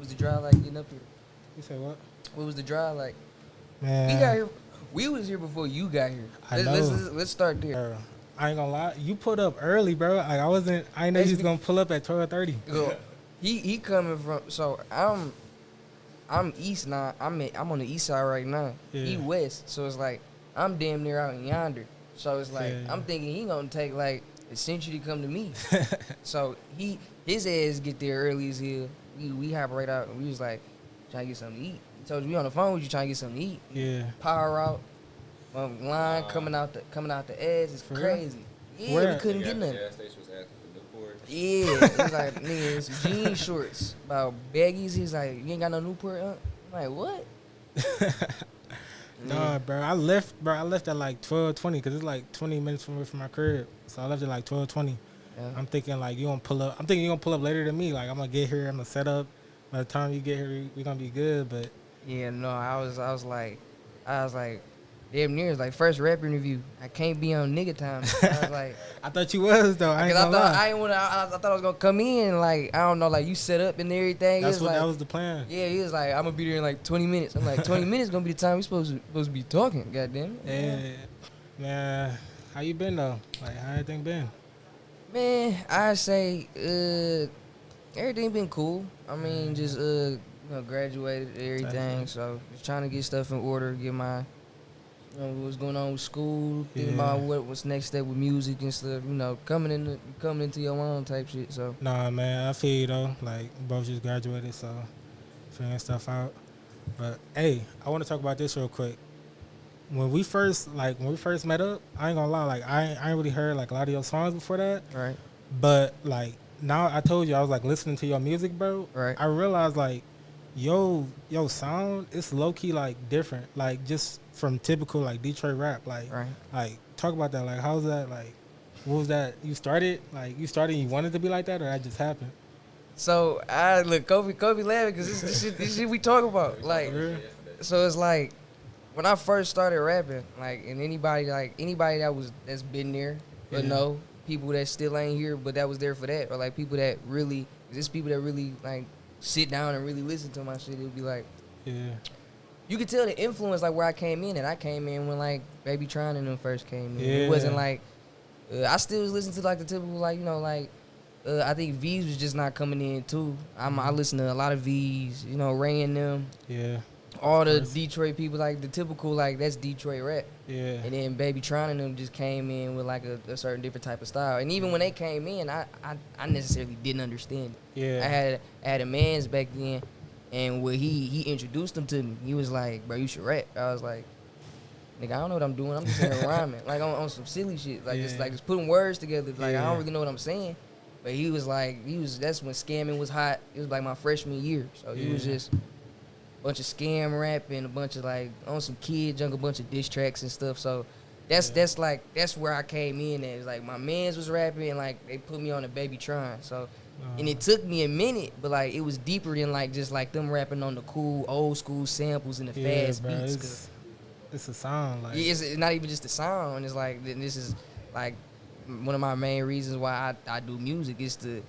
was the drive like getting up here? You say what? What was the drive like? Man, We got here. We was here before you got here. I know. Let's start there. Bro, I ain't gonna lie. You pulled up early, bro. Like I ain't know you was gonna pull up at 12:30. Well, he coming from. So I'm east now. I'm on the east side right now. Yeah. He west. So it's like I'm damn near out in yonder. So it's like Yeah. I'm thinking he gonna take like a century to come to me. So his ass get there early as hell. We hop right out and we was like trying to get something to eat. He told you we on the phone with you trying to get something to eat. Yeah. Power out, line coming out the ass. It's For crazy. real? Yeah, Where? we couldn't get nothing. Gas station was asking for Newport. Yeah, it's like nigga, some jean shorts, about baggies. He's like, you ain't got no Newport, huh? I'm like, what? Nah, bro. I left at like 12:20 because it's like 20 minutes from my crib. So I left at like 12:20. Yeah. I'm thinking like you gonna pull up. I'm thinking you gonna pull up later than me. Like I'm gonna get here. I'm gonna set up. By the time you get here, we gonna be good. But Yeah, no, I was like, damn near, it's like first rap interview. I can't be on nigga time. I was like, I thought you was though. I ain't cause gonna lie. I thought I was gonna come in like I don't know, like you set up and everything. That's what that was the plan. Yeah, he was like, I'm gonna be there in like 20 minutes. I'm like, 20 minutes gonna be the time we supposed to be talking. Goddamn it. Yeah, man. How you been though? Like how everything been? Man, I say everything been cool. I mean, just graduated everything, so just trying to get stuff in order, get my what's going on with school, thinking about what's next step with music and stuff. Coming into your own type shit. So Nah, man, I feel you though. Like we both just graduated, so figuring stuff out. But hey, I want to talk about this real quick. When we first met up, I ain't gonna lie, like I ain't really heard like a lot of your songs before that. right, But like now, I told you I was like listening to your music, bro. right. I realized like yo sound, it's low key like different, like just from typical like Detroit rap. Like Right. like talk about that. Like how's that? Like what was that? You started and you wanted to be like that, or that just happened? So I look Kobe laughing because this shit we talk about. Like, so it's like when I first started rapping, like, and anybody that's been there or know people that still ain't here, but that was there for that, or like people that really like sit down and really listen to my shit. It would be like, you could tell the influence like where I came in, and I came in when like Baby Tron and them first came in. It wasn't like I still was listening to like the typical like I think V's was just not coming in too. I listen to a lot of V's, Ray and them. Yeah. All the Detroit people, like the typical, like that's Detroit rap. Yeah. And then Baby Tron and them just came in with like a certain different type of style. And even when they came in, I necessarily didn't understand it. Yeah. I had a man's back then, and when he introduced them to me, he was like, "Bro, you should rap." I was like, "Nigga, I don't know what I'm doing. I'm just here rhyming, like on some silly shit, like just putting words together. Like I don't really know what I'm saying." But he was like, that's when scamming was hot. It was like my freshman year, so he was just bunch of scam rapping, a bunch of like on some Kid Jungle, a bunch of diss tracks and stuff. So that's where I came in at. It's like my mans was rapping and like they put me on a Baby Tron. So and it took me a minute, but like it was deeper than like just like them rapping on the cool old school samples and the fast bro, beats. It's a sound like it's not even just the sound. It's like this is like one of my main reasons why I do music. It's the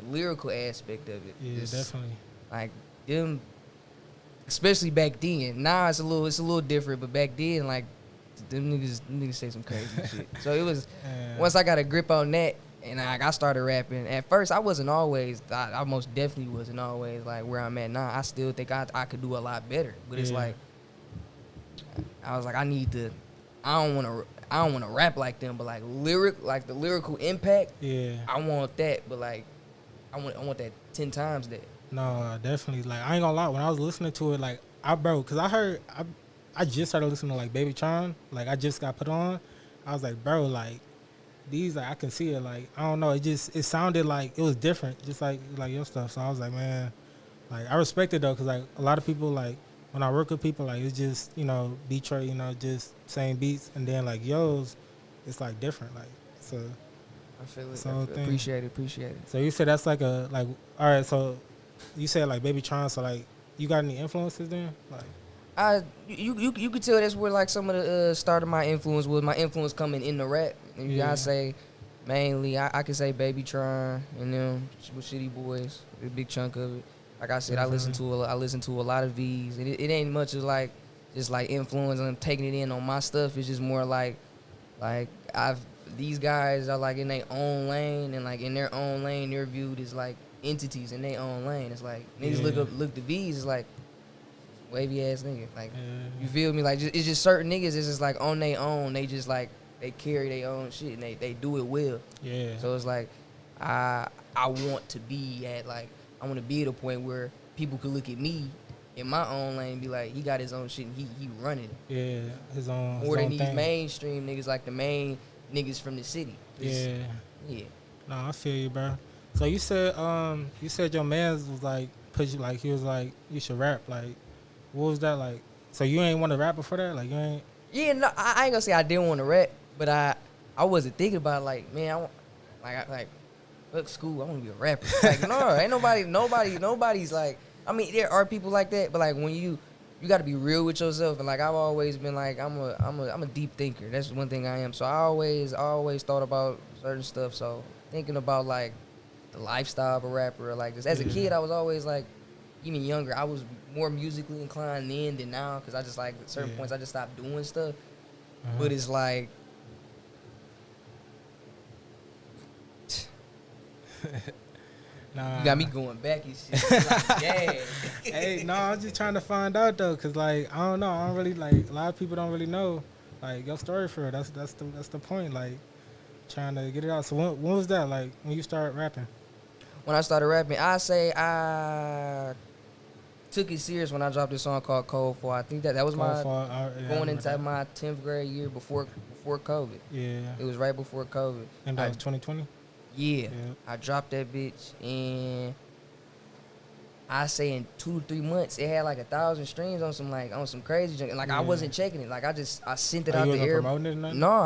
lyrical aspect of it. Yeah, definitely. Like them. Especially back then. Now it's a little different, but back then, like, them niggas say some crazy shit. So it was once I got a grip on that, and I started rapping. At first, I wasn't always. I most definitely wasn't always like where I'm at now. I still think I could do a lot better, but it's like I was like I need to. I don't want to rap like them, but like the lyrical impact. Yeah, I want that, but like I want that 10 times that. No, definitely. Like, I ain't gonna lie. When I was listening to it, like, because I just started listening to, like, Baby Tron. Like, I just got put on. I was like, bro, like, these, like, I can see it. Like, I don't know. It sounded like it was different, just like your stuff. So I was like, man, like, I respect it, though, because, like, a lot of people, like, when I work with people, like, it's just, Detroit, just same beats. And then, like, yours, it's, like, different. Like, so. I feel it. Appreciate it. So you said that's like all right, so. You said like Baby Tron, so like you got any influences then? Like you could tell that's where like some of the start of my influence was. My influence coming in the rap. And you gotta say mainly I could say Baby Tron and them with Shitty Boys, a big chunk of it. Like I said, I listen to a lot of V's, and it ain't much of like just like influence and taking it in on my stuff. It's just more like these guys are like in their own lane, and like in their own lane, they're viewed as like entities in their own lane. It's like niggas look the V's, it's like wavy ass nigga. Like you feel me? Like it's just certain niggas. It's just like on their own. They just like they carry their own shit and they do it well. Yeah. So it's like I want to be at like I want to be at a point where people could look at me in my own lane and be like, he got his own shit and he running it. Yeah, his own. More than these thing. mainstream niggas, like the main niggas from the city. Yeah. Yeah. No, I feel you, bro. So you said your man's was like put you like he was like you should rap. Like what was that like? So you ain't want to rap before that? Like you ain't. Yeah, no, I ain't gonna say I didn't want to rap, but I wasn't thinking about it, like, man, I want like fuck school, I want to be a rapper. Like no, ain't nobody's like. I mean, there are people like that, but like when you got to be real with yourself, and like I've always been like I'm a deep thinker. That's one thing I am. So I always thought about certain stuff. So thinking about like the lifestyle of a rapper, or like this. As a kid, I was always like, even younger, I was more musically inclined then than now, because I just like at certain points I just stopped doing stuff. But it's like. Nah. You got me going back and shit. Like, yeah. Hey, no, I'm just trying to find out though, cause like I don't know, I don't really like a lot of people don't really know like your story for it. That's the point. Like trying to get it out. So when was that? Like when you started rapping? When I started rapping, I say I took it serious when I dropped this song called Cold Fall. I think that was going into my 10th grade year before COVID. Yeah. It was right before COVID. And that was 2020. Yeah, I dropped that bitch, and I say in 2 to 3 months it had like 1,000 streams on some crazy junk. And like I wasn't checking it. Like I sent it out to everybody. No,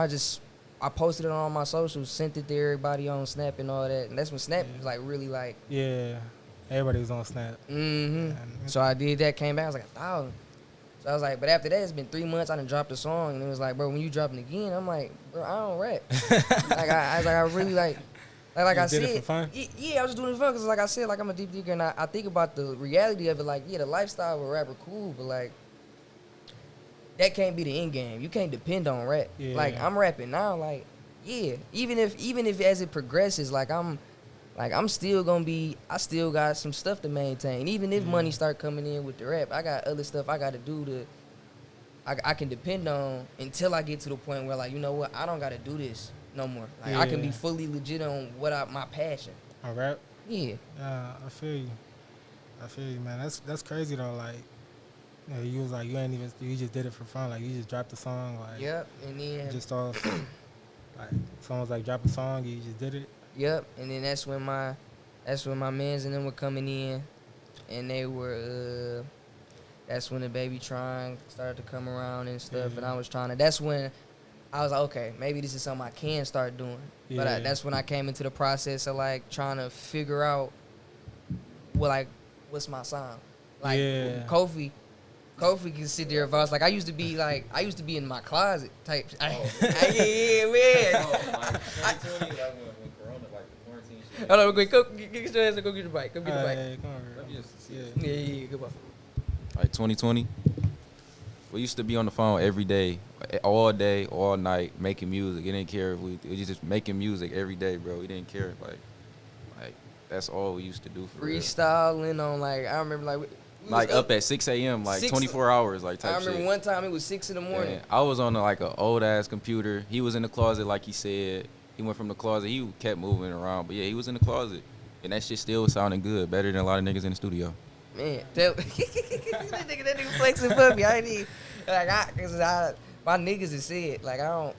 I posted it on all my socials, sent it to everybody on Snap and all that. And that's when Snap was like really like everybody was on Snap. So I did that, came back, I was like 1,000. So I was like, but after that, it's been 3 months. I done dropped a song, and it was like, bro, when you dropping again, I'm like, bro, I don't rap. Like I was like, I really like. Like I said, it for fun? Yeah, I was just doing it for fun, because like I said, like I'm a deep thinker, and I think about the reality of it. Like, yeah, the lifestyle of a rapper cool, but like that can't be the end game. You can't depend on rap. Yeah. Like I'm rapping now, like even if as it progresses, like I'm still gonna be. I still got some stuff to maintain. Even if money start coming in with the rap, I got other stuff I got to do to. I can depend on until I get to the point where like, you know what, I don't got to do this no more. Like I can be fully legit on my passion. On rap? Yeah. I feel you, man. That's crazy though. Like, you was like you just did it for fun. Like you just dropped the song. Like yep, and then just off. Like someone's like drop a song, you just did it. Yep, and then that's when my mans and them were coming in, and they were. That's when the Baby Trying started to come around and stuff, and I was trying to. That's when I was like, okay, maybe this is something I can start doing. Yeah. But that's when I came into the process of like trying to figure out what's my sound. Like Kofi can sit there. If I was like, I used to be in my closet type. Yeah, man. Hold on, quick. Get your ass and go get the bike. Go get the bike. Yeah, goodbye. Like 2020, we used to be on the phone every day, all night, making music. It didn't care if we was just making music every day, bro. We didn't care. Like that's all we used to do for freestyling on like I remember like we like up at 6 a.m. like 24 hours like type shit. I remember one time it was 6 in the morning. And I was on like an old ass computer. He was in the closet like he said. He went from the closet. He kept moving around, but yeah, he was in the closet, and that shit still was sounding good, better than a lot of niggas in the studio. Man, that nigga flexing for me. I ain't even my niggas is said like I don't,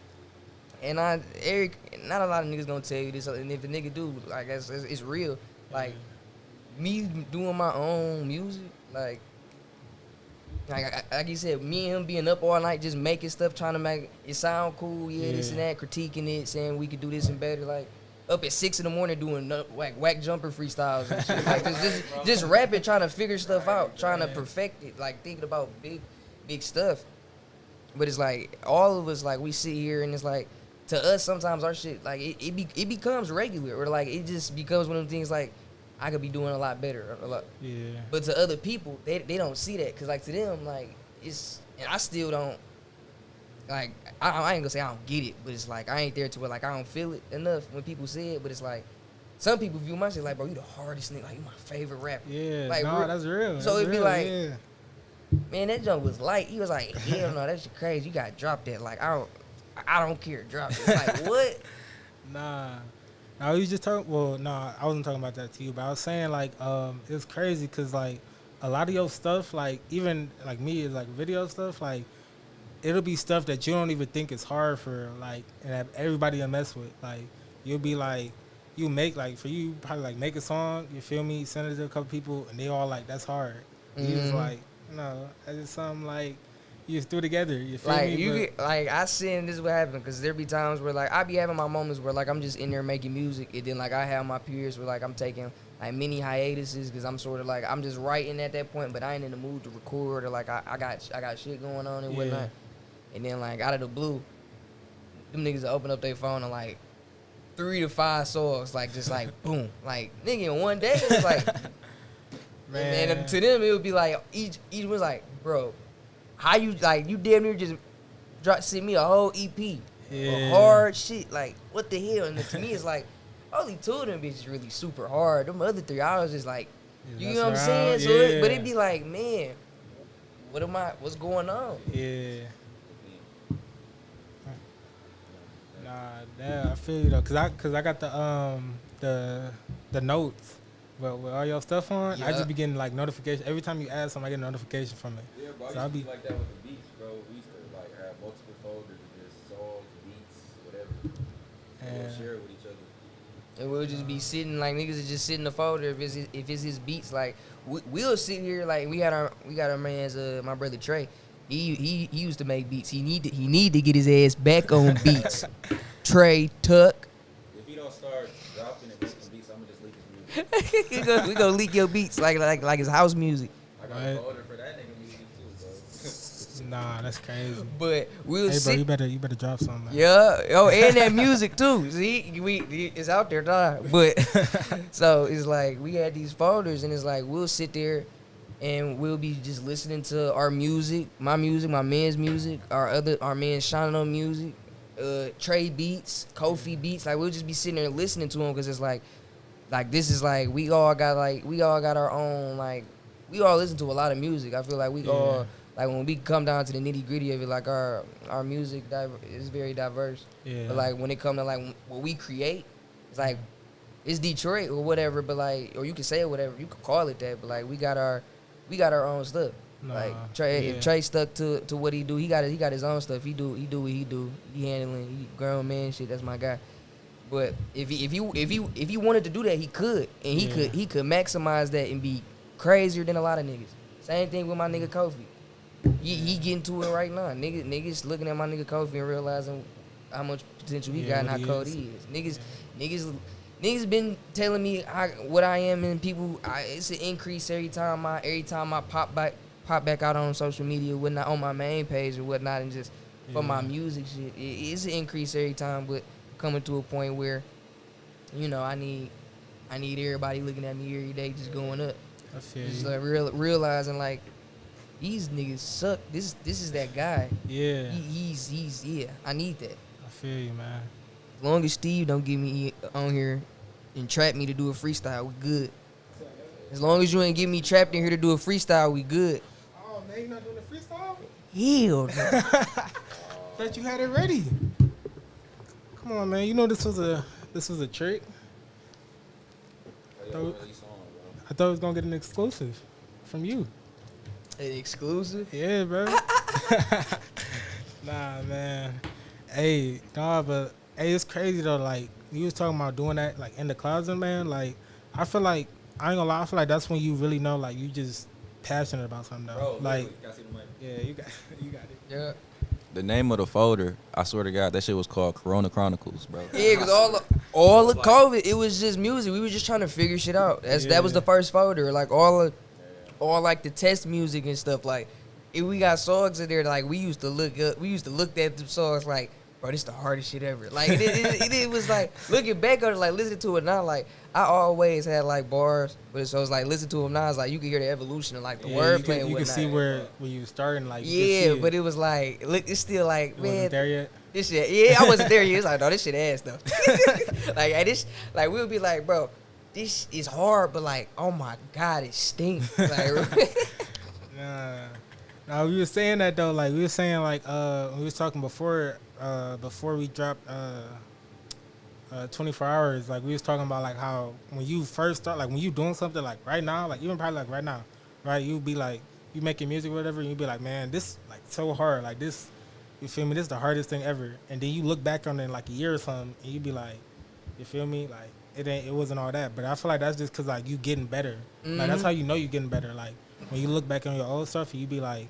and Eric, not a lot of niggas gonna tell you this, and if a nigga do, like it's real. Like me doing my own music, like you said, me and him being up all night just making stuff, trying to make it sound cool, this and that, critiquing it, saying we could do this and better, like. Up at 6 in the morning doing whack jumper freestyles and shit. Like just rapping, trying to figure stuff out, trying to perfect it, like thinking about big stuff. But it's like all of us, like we sit here and it's like to us sometimes our shit like it becomes regular, or like it just becomes one of them things like I could be doing a lot better. A lot. Yeah. But to other people, they don't see that. Because, like, to them, like, it's... And I still don't... Like, I ain't gonna say I don't get it, but it's like, I ain't there to where, like, I don't feel it enough when people say it. But it's like, some people view my shit like, bro, you the hardest nigga. Like, you my favorite rapper. Yeah. Like, no, that's real. So that's it'd be real, like... yeah. Man, that junk was light. He was like, hell no, that shit crazy. You gotta drop that. Like, I don't care. Drop it. Like, what? Nah. I was just talking. Well, nah, I wasn't talking about that to you, but I was saying like, it's crazy because like a lot of your stuff, like even like me, is like video stuff. Like it'll be stuff that you don't even think is hard for like, and that everybody will mess with. Like you'll be like, you make like for you probably like make a song. You feel me? Send it to a couple people, and they all like that's hard. You just like, no, that's just something like you just threw together. You feel Like me? you But- get, like I seen this is what happened because there be times where like I be having my moments where like I'm just in there making music and then like I have my periods where like I'm taking like mini hiatuses because I'm sort of like I'm just writing at that point but I ain't in the mood to record or like I got shit going on and Yeah. whatnot. And then like out of the blue, them niggas will open up their phone and like 3 to 5 songs like just like boom like nigga in one day it's like Man. and to them it would be like each was like bro. How you like? You damn near just sent me a whole EP of hard shit. Like what the hell? And to me, it's like only 2 of them bitches really super hard. Them other 3, I was just like, you know what I'm saying? So, but it'd be like, man, what's going on? Yeah. Nah, I feel you though, cause I got the notes, but with all your stuff on, I Yeah. just be getting like notification every time you add something. I get a notification from it. Yeah, bro. So I I used to be be like that with the beats, bro. We used to like have multiple folders of just songs, beats, whatever. And we'll share it with each other. And we'll just be sitting like niggas is just sitting in the folder if it's his beats. Like we'll sit here like we got our man's my brother Trey. He used to make beats. He need to get his ass back on beats. Trey Tuck. If he don't start dropping and making beats, I'm gonna just leak his music. we gonna leak your beats like his house music. I got a folder for that nigga music too, bro. nah, that's crazy. But we'll Hey, bro, sit. you better drop something. Man. Yeah. Oh, and that music too. See, it's out there, dog. But so it's like we had these folders, and it's like we'll sit there, and we'll be just listening to our music, my man's music, our man's Shaun music, Trey beats, Kofi beats. Like we'll just be sitting there listening to them because it's like this is like we all got our own like we all listen to a lot of music. I feel like we all. Like when we come down to the nitty gritty of it, like our music is very diverse. Yeah. But like when it comes to like what we create, it's like it's Detroit or whatever. But like, or you can say it whatever, you could call it that. But like we got our own stuff. Nah, Like Trey, if Trey stuck to what he do, he got his own stuff. He do what he do. He handling he grown man shit. That's my guy. But if he wanted to do that, he could, and he could maximize that and be crazier than a lot of niggas. Same thing with my nigga Kofi. He getting to it right now. Niggas looking at my nigga Kofi and realizing how much potential he got and how cold he is. Niggas been telling me what I am and people. It's an increase every time I pop back out on social media, whatnot, on my main page or whatnot, and just for my music shit. It's an increase every time, but coming to a point where, you know, I need everybody looking at me every day, just going up. I feel Just you. like realizing like. These niggas suck. This is that guy. Yeah. He's I need that. I feel you, man. As long as Steve don't get me on here and trap me to do a freestyle, we good. As long as you ain't get me trapped in here to do a freestyle, we good. Oh man, you not doing a freestyle? Hell no. Bet you had it ready. Come on, man. You know this was a trick. Like, yo, release on, bro. I thought I was gonna get an exclusive from you. An exclusive? Yeah, bro. Nah, man. Hey, nah, but hey, it's crazy though. Like you was talking about doing that, like in the closet, man. Like I feel like I ain't gonna lie. I feel like that's when you really know, like you just passionate about something though. Bro, like, you gotta see the mic. yeah, you got it. Yeah. The name of the folder, I swear to God, that shit was called Corona Chronicles, bro. Yeah, cause all of COVID, it was just music. We was just trying to figure shit out. That was the first folder. Like all like the test music and stuff. Like if we got songs in there, like we used to look at the songs like bro, this the hardest shit ever. Like it was like looking back on it, like listening to it now, like I always had like bars, but so it's like listen to them now, it's like you can hear the evolution of like the wordplay and you whatnot. can see where you was starting, like but it was like look, it's still like it man, wasn't there yet. this shit, I wasn't there yet. It's like no, this shit ass though. Like hey, this, like we'll be like, bro, this is hard, but like oh my god, it stinks. Like, nah, we were saying that though, like we were saying like we was talking before we dropped 24 hours, like we was talking about like how when you first start, like when you doing something like right now, like even probably like right now, right, you be like you making music or whatever, and you be like, man, this like so hard, like this, you feel me, this is the hardest thing ever, and then you look back on it in like a year or something, and you be like, you feel me, like it wasn't all that, but I feel like that's just because like you getting better, like that's how you know you getting better, like when you look back on your old stuff, you be like,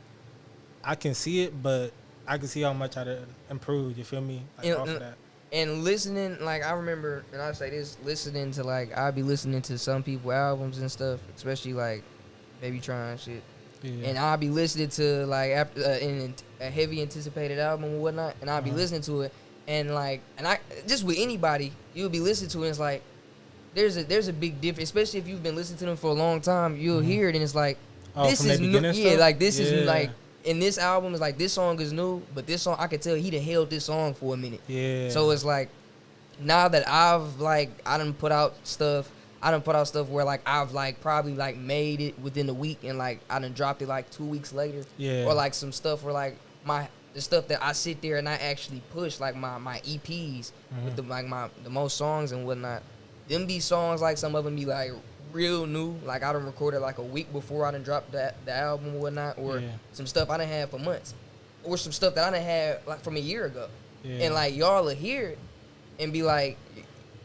I can see it, but I can see how much I done improved, you feel me, like off of that. And listening, like I remember, and I say this, listening to like I'd be listening to some people albums and stuff, especially like Baby Tron shit, and I'd be listening to like after in a heavy anticipated album or whatnot, and I'd be listening to it, and like, and I just with anybody, you'll be listening to it, and it's like there's a big difference, especially if you've been listening to them for a long time, you'll hear it, and it's like this is new, like this is like. In this album, is like this song is new, but this song I could tell he done held this song for a minute. Yeah. So it's like now that I've like I done put out stuff where like I've like probably like made it within a week and like I done dropped it like 2 weeks later. Yeah. Or like some stuff where like the stuff that I sit there and I actually push like my EPs with the most songs and whatnot. Them be songs like some of them be like real new, like I done recorded like a week before I done dropped the album or whatnot, or some stuff I done had for months, or some stuff that I done had like from a year ago, and like y'all will hear it and be like,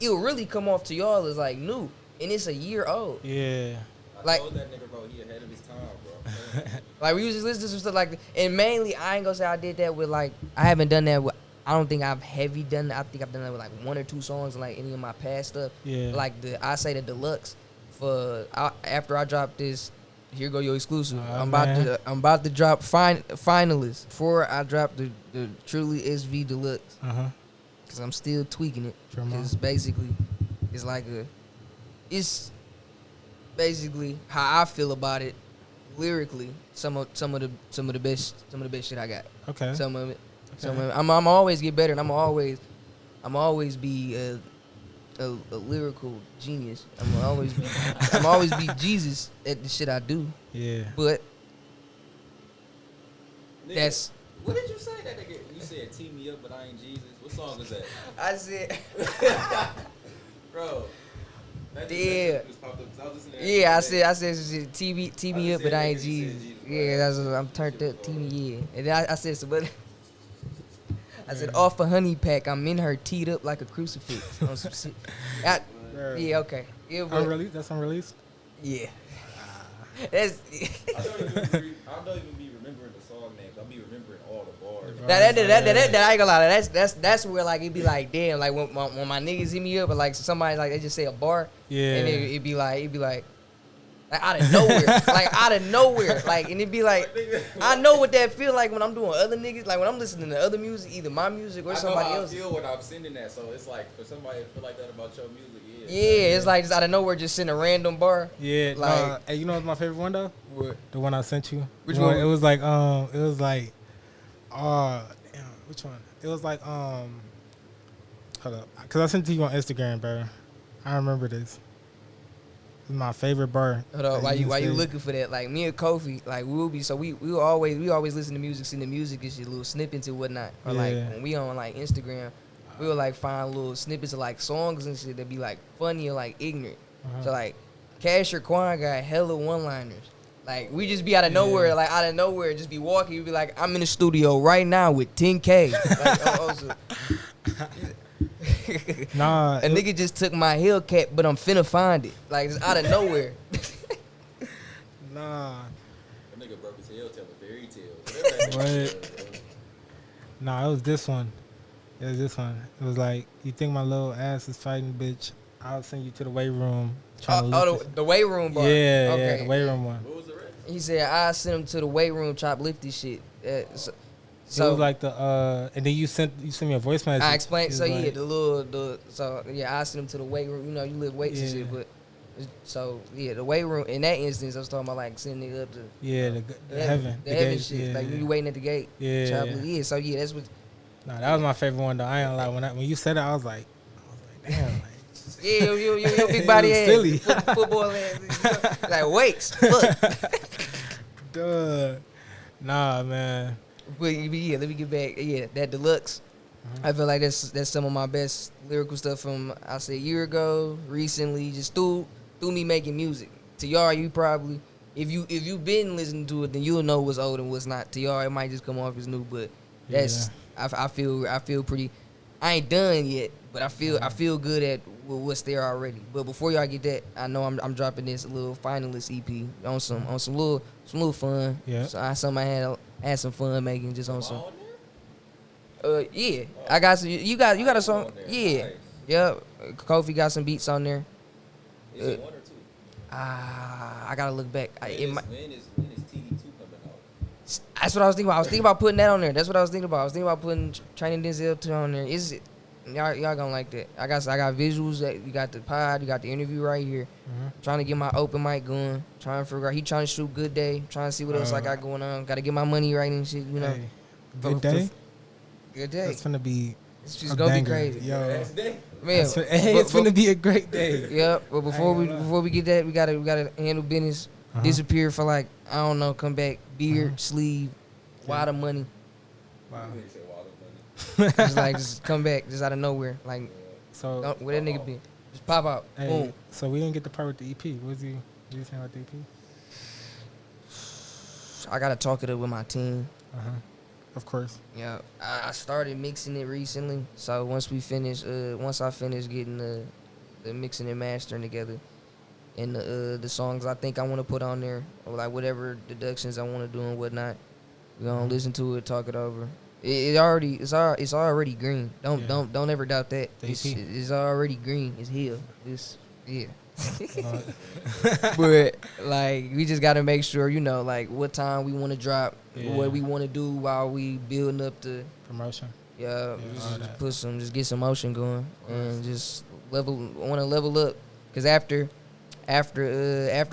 it'll really come off to y'all as like new, and it's a year old. Yeah, like I told that nigga, bro, he ahead of his time, bro. Like we was just listening to some stuff like that, and mainly I ain't gonna say I did that with like I haven't done that with. I don't think I've heavy done that. I think I've done that with like 1 or 2 songs and like any of my past stuff. Yeah, like I say the deluxe. After I drop this, here go your exclusive. I'm about to drop finalists before I drop the truly SV Deluxe. Cause I'm still tweaking it. Cause basically, it's basically how I feel about it lyrically. Some of the best shit I got. Okay. Some of it. I'm always get better, and I'm always be a lyrical genius. I'm always be Jesus at the shit I do. Yeah. But nigga, that's what did you say that nigga? You said "Tee Me Up," but I ain't Jesus. What song is that? I said, bro. Yeah, I said some shit. Tee me up, but I ain't Jesus. Yeah, that's what I'm turned up. Tee me, yeah. And then I said some, but I said off a honey pack. I'm in her teed up like a crucifix. On some shit. Yeah, okay. Yeah, unreleased. That's unreleased. Yeah. That's. I don't even be remembering the song names. I'll be remembering all the bars. That I ain't gonna lie. That's where like it be like damn, like when my niggas hit me up, but like somebody like they just say a bar, yeah, and it be like out of nowhere, like and it be like I know what that feel like when I'm doing other niggas, like when I'm listening to other music, either my music or somebody else. I feel when I'm sending that, so it's like for somebody to feel like that about your music. Yeah, it's like just out of nowhere, just send a random bar. Yeah, like hey, you know what's my favorite one though? What? The one I sent you. Which one? It was like damn, which one? It was like hold up, cause I sent it to you on Instagram, bro. I remember this. It's my favorite bar. Hold up, why you looking for that? Like me and Kofi, like we always listen to music, send the music and shit, little snippets and whatnot. Or like when we on like Instagram, we would like find little snippets of like songs and shit that be like funny or like ignorant. So like Casher Quan got hella one-liners. Like we just be out of nowhere, just be walking. You be like, I'm in the studio right now with 10K. Like, nah, a nigga just took my Hellcat, but I'm finna find it. Like it's out of nowhere. Nah, that nigga broke his hell, tell a fairy tale. What? Nah, it was this one. It was like, you think my little ass is fighting, bitch? I'll send you to the weight room. The weight room bar. Yeah, okay. Yeah, the weight room one. What was the rest? He said I sent him to the weight room, chop lifty shit. So it was like and then you sent me a voice message. I explained. So like, I sent him to the weight room. You know, you lift weights and shit, but. So the weight room in that instance, I was talking about like sending it up to the heaven, the heaven shit. Like you waiting at the gate. Yeah. So that's what. Nah, that was my favorite one though. I ain't gonna lie. When you said it, I was like, damn. Like, yeah, your big body ass, silly. Football ass, like weights. Fuck. Duh. Nah, man. But yeah, let me get back. Yeah, that deluxe. I feel like that's some of my best lyrical stuff from I say a year ago, recently, just through me making music. To y'all, you probably if you've been listening to it, then you'll know what's old and what's not. To y'all, it might just come off as new, but that's I feel pretty. I ain't done yet, but I feel good at what's there already. But before y'all get that, I know I'm dropping this little finalist EP on some little fun. Yeah. So I had some fun making just on some. Yeah, I got some. You got a song. Yeah, Nice. Yep. Kofi got some beats on there. Is it 1 or 2? I gotta look back. When is TD2 coming out? That's what I was thinking about. I was thinking about putting that on there. That's what I was thinking about. I was thinking about putting Training Denzel 2 on there. Is it? Y'all gonna like that. I got visuals. You got the pod. You got the interview right here. Trying to get my open mic going. Trying to figure out. He trying to shoot Good Day. Trying to see what else I got going on. Got to get my money right and shit. You know. Hey, Good Day. Good Day. It's gonna be. It's just gonna be crazy. Yo. Man, It's gonna be a great day. Yep. But before we get that, we gotta handle business. Disappear for like I don't know. Come back. Beard, sleeve, wad of money. Wow. just come back just out of nowhere. Like So where that nigga be? Just pop out. hey, Boom. so we didn't get the part with the EP. What was you saying about the EP? I gotta talk it up with my team. Of course. Yeah, I started mixing it recently. So once I finish getting the mixing and mastering together, and the songs I think I want to put on there, or like whatever deductions I want to do and whatnot, we gonna listen to it, talk it over. It's already green. Don't ever doubt that. It's already green. It's here. But like we just gotta make sure, like what time we want to drop, what we want to do while we building up the promotion. Yeah, just get some motion going and just want to level up, cause after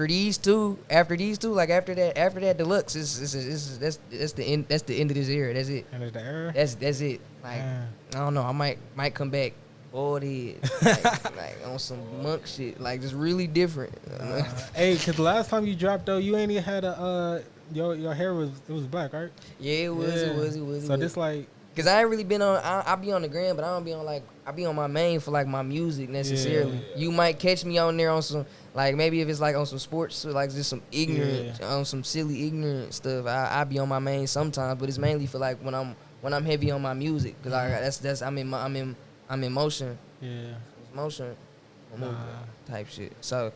these two, like after that deluxe, that's the end of this era. That's it. End of the era. That's it. Like I don't know. I might come back bald head, like on some monk shit, like just really different. Hey, cause the last time you dropped though, you ain't even had your hair was black, right? Yeah, it was. So this like. Cause I ain't really been on. I be on the gram, but I don't be on I be on my main for like my music necessarily. Yeah. You might catch me on there on some like maybe if it's like on some sports or like just some ignorant on some silly ignorant stuff. I be on my main sometimes, but it's mainly for like when I'm heavy on my music, cause that's I'm in motion. Yeah. Motion. Type shit. So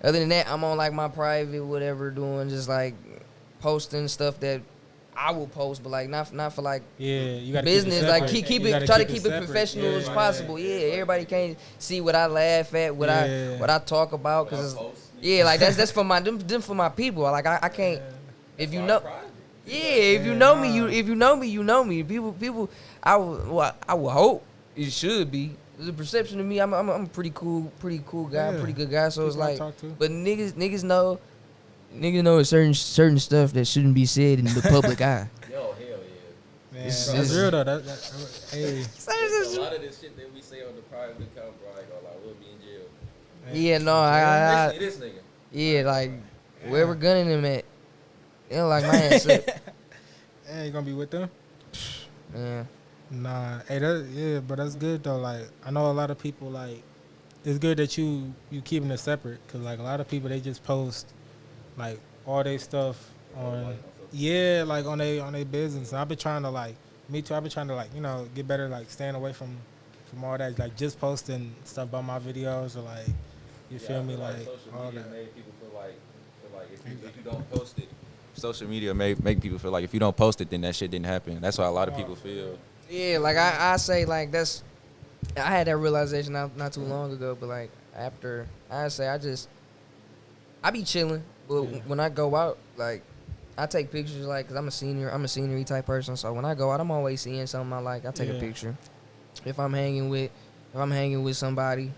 other than that, I'm on like my private whatever doing just like posting stuff that I will post, but like not for like you gotta business. Keep it Like try to keep it professional as possible. Yeah, everybody can't see what I laugh at, what I talk about, cause like that's for my them for my people. Like I can't if you know. Yeah, if you know me, you know me. People. I would hope it should be. The perception of me, I'm a pretty cool guy, pretty good guy. So it's like, but niggas know it's certain stuff that shouldn't be said in the public eye. Yo, hell yeah. Man, that's real though. Hey. A lot of this shit that we say on the private account, bro, I ain't gonna lie, we'll be in jail. Yeah, no, I This nigga. Yeah, like wherever gunning him at, like my ass up. Hey, you gonna be with them? Yeah. Nah, hey, but that's good though. Like I know a lot of people like it's good that you keeping it separate, cause like a lot of people they just post like all their stuff on like on their business. And I've been trying to like me too. I've been trying to like get better, like staying away from all that, like just posting stuff about my videos or like you feel me, like all that. Made people feel like if you don't post it, social media make people feel like if you don't post it, then that shit didn't happen. That's why a lot of people feel. Yeah, like I say like that's I had that realization not too long ago, but like after I say I be chilling, but when I go out, like I take pictures like, cause I'm a scenery type person. So when I go out, I'm always seeing something I like. I take a picture. If I'm hanging with somebody,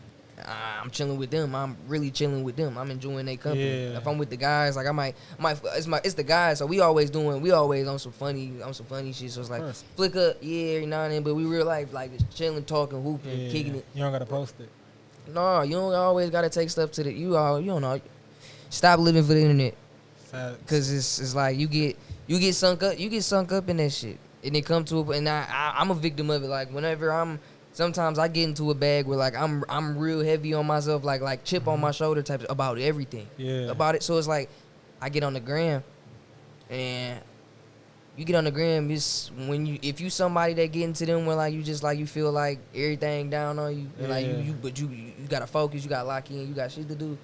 I'm chilling with them. I'm really chilling with them. I'm enjoying their company. Yeah. If I'm with the guys, like I might, it's the guys. So we always on some funny shit. So it's like flick up, yeah, you know what I mean. But we real life, like just chilling, talking, hooping, kicking it. You don't gotta post it. No, you don't always gotta take stuff to the. You don't know. Stop living for the internet. Facts. Cause it's like you get sunk up in that shit, and it come to it. And I'm a victim of it. Like whenever sometimes I get into a bag where like I'm real heavy on myself, like chip on my shoulder type about everything. Yeah. About it. So it's like I get on the gram, and you get on the gram. It's if you somebody that get into them where like you just like you feel like everything down on you, and like you gotta focus, you gotta lock in, you got shit to do.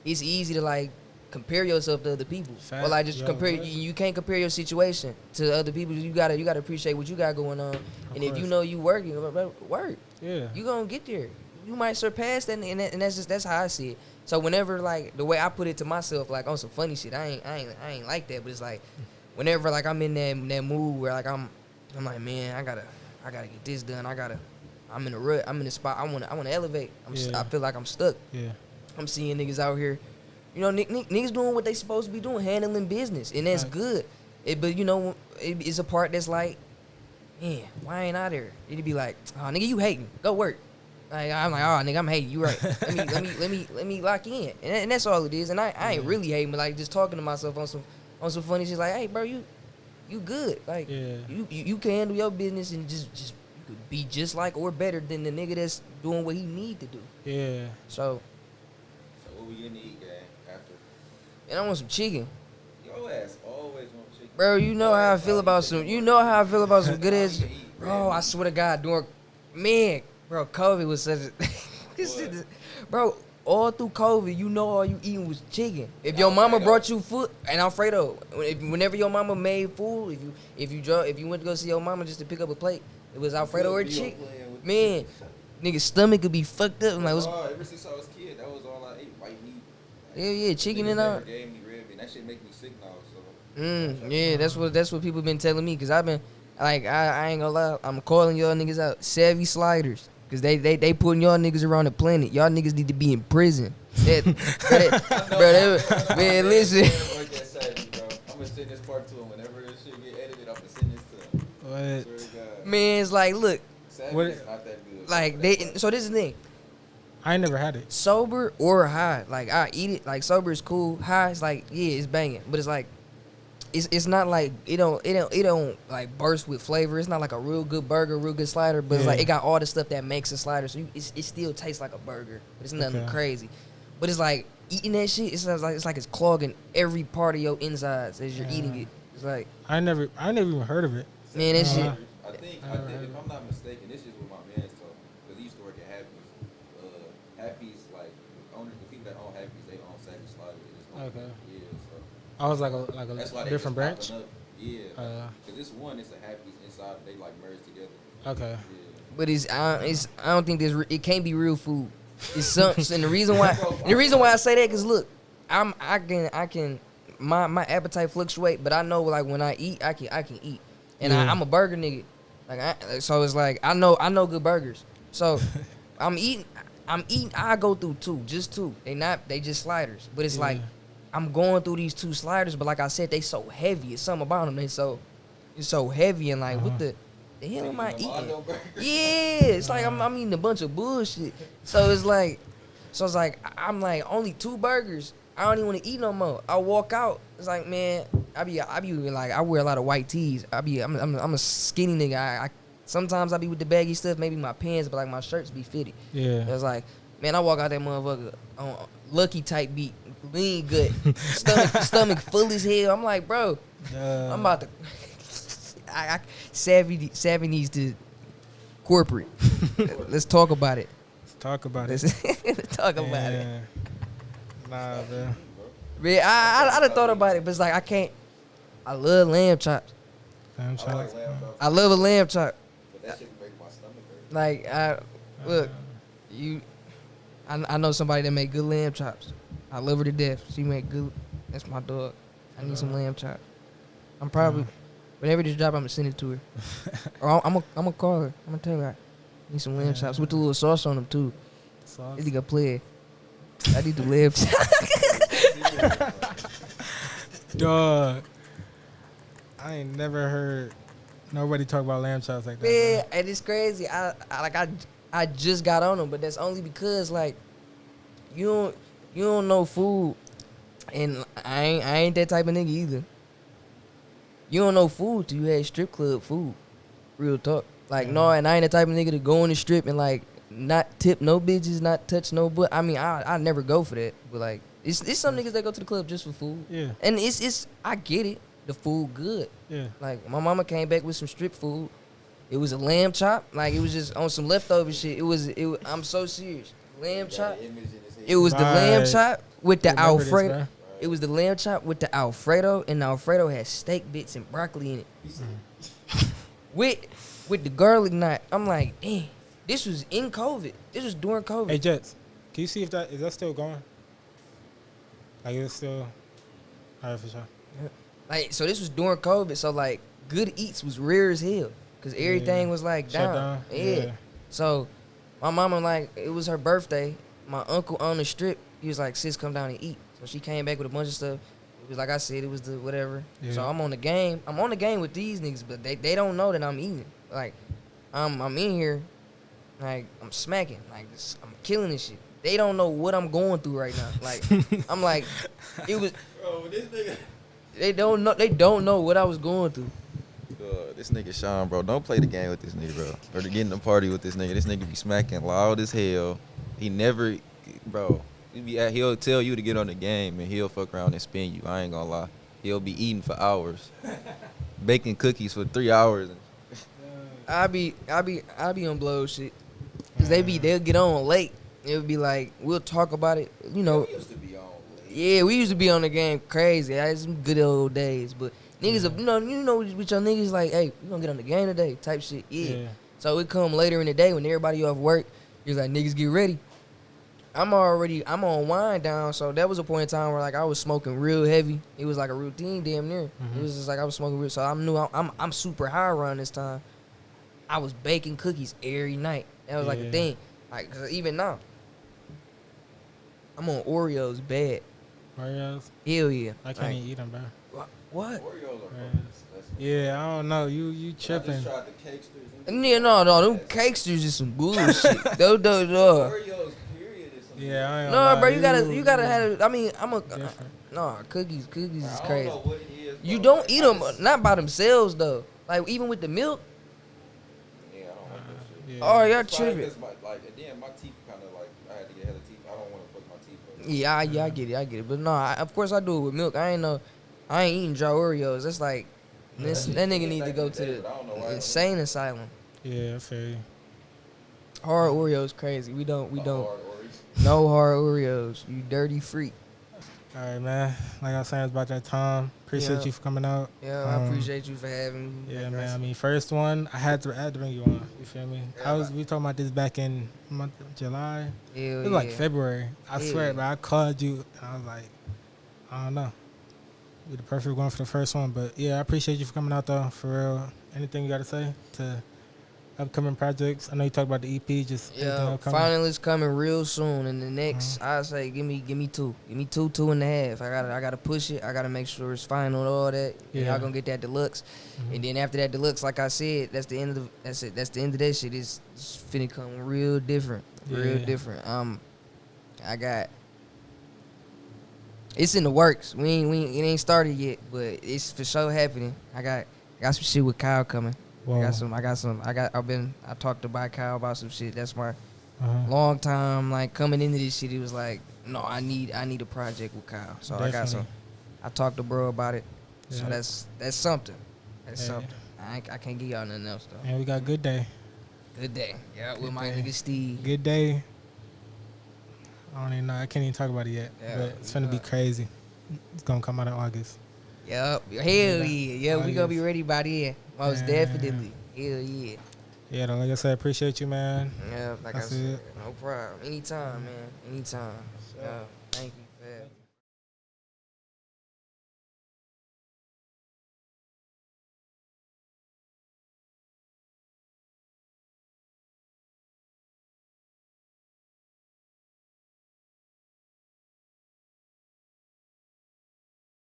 It's easy to like compare yourself to other people, or like just compare. You can't compare your situation to other people. You gotta appreciate what you got going on, and if you know you working, work. Yeah, you gonna get there. You might surpass that, and that's how I see it. So whenever like the way I put it to myself, like on some funny shit, I ain't like that, but it's like whenever like I'm in that mood where like I'm like, man, I gotta get this done. I'm in a rut. I'm in a spot. I wanna elevate. I feel like I'm stuck. Yeah. I'm seeing niggas out here, you know, niggas doing what they supposed to be doing, handling business, and that's good. But you know, it's a part that's like, man, why ain't I there? It'd be like, oh nigga, you hating? Go work. Like, I'm like, oh nigga, I'm hating. You right. let me lock in, and that's all it is. And I ain't really hating, but like just talking to myself on some funny shit. Like, hey, bro, you good? Like, you can handle your business and just you could be just like or better than the nigga that's doing what he need to do. Yeah. So what we gonna eat, gang, after? And I want some chicken. Your ass always want chicken. Bro, you know how I feel about some good ass. Bro, I swear to God, COVID was such a bro, all through COVID, you know all you eating was chicken. If your mama brought you food, and Alfredo, whenever your mama made food, if you went to go see your mama just to pick up a plate, it was Alfredo or chicken. Man, nigga's stomach could be fucked up. Like, ever since I was a kid, that was all I ate, white meat. Yeah, chicken and all. Gave me red meat. That shit make me sick now. So. Yeah, that's what people been telling me. Cause I've been like, I ain't gonna lie, I'm calling y'all niggas out savvy sliders. Cause they putting y'all niggas around the planet. Y'all niggas need to be in prison. Man, listen. I'm gonna send this part to him whenever this shit get edited. I'm gonna send this to him. What? Man, it's like, look. Savvy is not that good. Like so this is the thing. I ain't never had it. Sober or high, like I eat it. Like sober is cool. High is like, yeah, it's banging. But it's like, it's not like it don't like burst with flavor. It's not like a real good burger, real good slider. But it's like it got all the stuff that makes a slider. So it still tastes like a burger. But it's nothing crazy. But it's like eating that shit. It's like it's clogging every part of your insides as you're eating it. It's like I never even heard of it. Man, that shit. I think if I'm not mistaken, this is what my man's told me. Because he used to work at Happy's. Happy's, like, the people that own Happy's, they own Savvy Sliders. Okay. Yeah, so. I was like a different branch? Yeah. Because this one is a Happy's inside, they, like, merged together. Okay. Yeah. But I don't think it can't be real food. It's something. And the reason why I say that, because look, I can my appetite fluctuate, but I know like when I eat, I can eat. And I'm a burger nigga. So it's like I know good burgers. So I'm eating. I go through just two. They just sliders. But it's like I'm going through these two sliders. But like I said, they so heavy. It's something about them. It's so heavy and like what the hell am I eating? Yeah, it's like I'm eating a bunch of bullshit. So it's like I'm like only 2 burgers. I don't even want to eat no more. I walk out. It's like, man, I be like, I wear a lot of white tees. I'm a skinny nigga. Sometimes I be with the baggy stuff, maybe my pants, but like my shirts be fitted. Yeah. It's like, man, I walk out that motherfucker on lucky type beat, lean good, stomach full as hell. I'm like, bro, I'm about to. Savvy needs to corporate. Let's talk about it. Let's talk about it. Nah, bro. Man, I done thought about it, but it's like I can't. I love lamb chops. Lamb chops. I love a lamb chop. But that shit make my stomach hurt. Like, I know somebody that make good lamb chops. I love her to death. She make good. That's my dog. I need some lamb chops. I'm probably whenever this drop, I'm gonna send it to her. Or I'm gonna call her. I'm gonna tell her I need some lamb chops with a little sauce on them too. Sauce. This nigga play. I need the lamb chops. Dog. I ain't never heard nobody talk about lamb chops like that. Man, and it's crazy. I just got on them, but that's only because like you don't know food, and I ain't that type of nigga either. You don't know food till you had strip club food. Real talk. Like no, and I ain't the type of nigga to go in the strip and like not tip no bitches, not touch no butt. I mean, I never go for that, but like it's some niggas that go to the club just for food. Yeah. And it's I get it. The food good. Yeah. Like my mama came back with some strip food. It was a lamb chop. Like it was just on some leftover shit. It was I'm so serious. Lamb chop. It was the lamb chop with the Alfredo. It was the lamb chop with the Alfredo, and the Alfredo had steak bits and broccoli in it. With the garlic knot. I'm like, dang, this was in COVID. This was during COVID. Hey Jets, can you see if is that still going? Like it's still alright for sure. Like so this was during COVID, so like good eats was rare as hell. Cause everything was like down. Yeah. So my mama like it was her birthday. My uncle on the strip, he was like, sis, come down and eat. So she came back with a bunch of stuff. It was like I said, it was the whatever. Yeah. So I'm on the game. I'm on the game with these niggas, but they don't know that I'm eating. Like I'm in here, like I'm smacking, like this, I'm killing this shit. They don't know what I'm going through right now. Like I'm like, it was. Bro, this nigga. They don't know what I was going through. This nigga Shaun, bro, don't play the game with this nigga, bro. Or to get in the party with this nigga. This nigga be smacking loud as hell. He never, bro. He'll tell you to get on the game and he'll fuck around and spin you. I ain't gonna lie. He'll be eating for hours, baking cookies for 3 hours. I be on blow shit, cause they'll get on late. It would be like we'll talk about it, you know. We used to be on late. Yeah, we used to be on the game crazy. I had some good old days, but niggas, you know, with your niggas like, hey, we gonna get on the game today, type shit. Yeah. So it come later in the day when everybody off work. He's like, niggas get ready. I'm on wind down, so that was a point in time where like I was smoking real heavy. It was like a routine, damn near. It was just like I was smoking real. So I knew I'm super high around this time. I was baking cookies every night. That was like a thing. Like 'cause even now, I'm on Oreos bad. Oreos? Hell yeah. I can't even eat them, bro. What? Oreos are yeah, I don't know. You tripping? I just tried the cakesters. Yeah, no, them cakesters is some bullshit. No. Oreos, period, is some Yeah, I ain't No, lie. bro, you gotta have it. I mean, cookies is I crazy. don't know what it is, You bro. don't eat them not by themselves though. Like even with the milk. Yeah, I don't like that shit. Yeah. Oh, y'all It's probably tripping. 'cause and then my teeth kind of like, I had to get hella teeth. I don't want to fuck my teeth up. Yeah, I get it. But no, of course I do it with milk. I ain't eating dry Oreos. That's like that nigga need to go to the insane asylum. Yeah, I feel you. Hard Oreos crazy. We don't. Hard Oreos. No hard Oreos. You dirty freak. All right, man. Like I was saying, it's about that time. Appreciate you for coming out. Yeah, I appreciate you for having me. Yeah, man. I mean, first one, I had to bring you on. You feel me? We talking about this back in July. Hell It was like February. I swear, Yeah. bro. I called you and I was like, I don't know. We the perfect one for the first one, but yeah, I appreciate you for coming out though. For real. Anything you got to say to upcoming projects? I know you talked about the EP. Just yeah. Finalists coming real soon. In the next, I say, give me 2, 2.5. I gotta push it. I gotta make sure it's final and all that. Yeah. Y'all gonna get that deluxe, and then after that deluxe, like I said, that's the end of that's it. That's the end of that shit. It's finna come real different. Real different. I got. It's in the works. It ain't started yet, but it's for sure happening. I got some shit with Kyle coming. Whoa. I talked to Kyle about some shit. That's my long time like coming into this shit. It was like, no, I need a project with Kyle. So Definitely. I talked to bro about it. Yeah. So that's something. That's Yeah. something. I can't give y'all nothing else though. And we got Good Day. Good day. Yeah, with Good my day. nigga Steve. Good Day. I don't even know. I can't even talk about it yet. Yeah, but it's finna be crazy. It's gonna come out in August. Yep. Hell yeah. Yeah, we gonna be ready by then. Most Yeah. definitely. Hell yeah. Yeah, though, like I said, appreciate you, man. Yeah, like I That's said, it. no problem. Anytime, man. Anytime. Yeah, thank you.